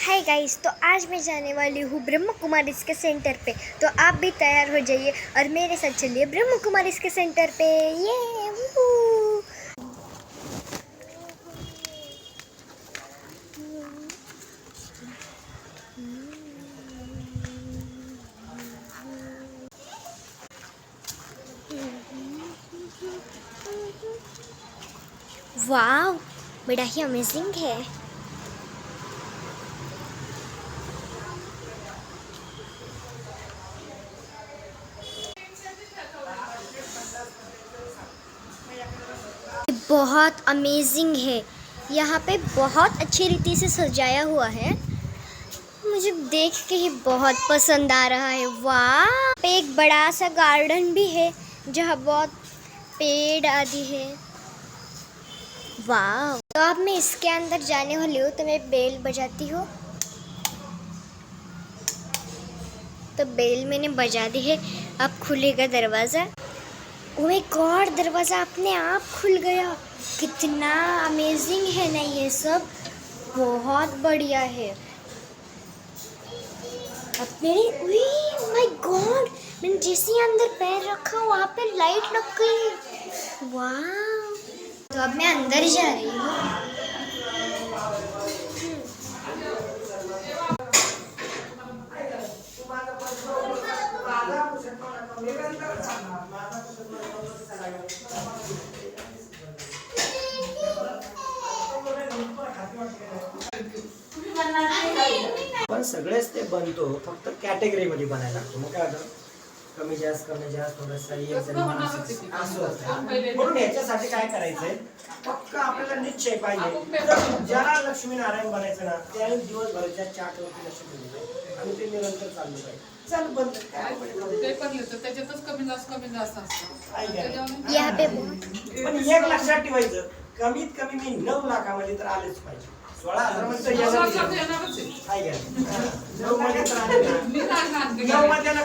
Hi guys, तो आज मैं जाने वाली हूँ ब्रह्म कुमारीज के सेंटर पे। तो आप भी तैयार हो जाइए और मेरे साथ चलिए ब्रह्म कुमारीज के सेंटर पे। ये वूहू। वाह, बड़ा ही अमेजिंग है। बहुत अमेजिंग है। यहाँ पे बहुत अच्छी रीति से सजाया हुआ है। मुझे देख के ही बहुत पसंद आ रहा है। वाह, पे एक बड़ा सा गार्डन भी है जहाँ बहुत पेड़ आदि है। वाह, तो अब मैं इसके अंदर जाने वाली हूँ, तो मैं बेल बजाती हूँ। तो बेल मैंने बजा दी है। अब खुलेगा दरवाज़ा। ओह माय गॉड, दरवाज़ा अपने आप खुल गया। कितना अमेजिंग है ना ये सब, बहुत बढ़िया है। अब मेरी माय गॉड, मैंने जैसे ही अंदर पैर रखा वहाँ पे लाइट लग गई। वाह, तो अब मैं अंदर जा रही हूँ। पण सगळेच ते बनतो, फक्त कॅटेगरी मध्ये बनायला लागतो. मग काय होतं, कमी जास्त थोडंसं म्हणून याच्यासाठी काय करायचंय, फक्त आपल्याला निश्चय पाहिजे. ज्याला लक्ष्मीनारायण बनायचं ना, त्याने दिवसभराच्या चाटवरती लक्ष दिलं आणि ते निरंतर चाललं पाहिजे. चल बंद पेपर लिहितो त्याच्यातच कमी जास्त असतं. पण एक लक्षात ठेवायचं, कमीत कमी मी 9 लाखामध्ये तर आलेच पाहिजे. 16,000 मध्ये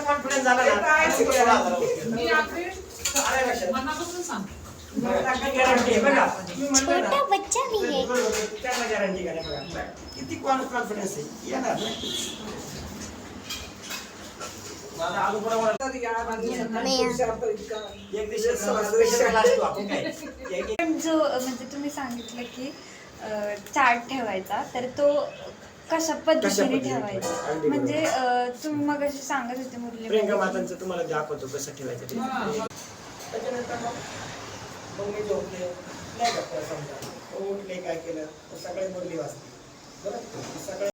कॉन्फिडन्स झाला छोटा बच्चा भी है। गॅरंटी बघा किती कॉन्फिडन्स आहे. येणार जो म्हणजे तुम्ही सांगितलं की चार्ट ठेवायचा, तर तो कशा पद्धतीने ठेवायचा, म्हणजे तुम्ही मग अशी सांगत होते मुरली प्रियंका मातांचं तुम्हाला दाखवतो कसं ठेवायचं ते. त्याच्यानंतर मग मी झोपले नाही का, समजा उठले, काय केलं, सगळे मुरली वाजली. बरं, सगळे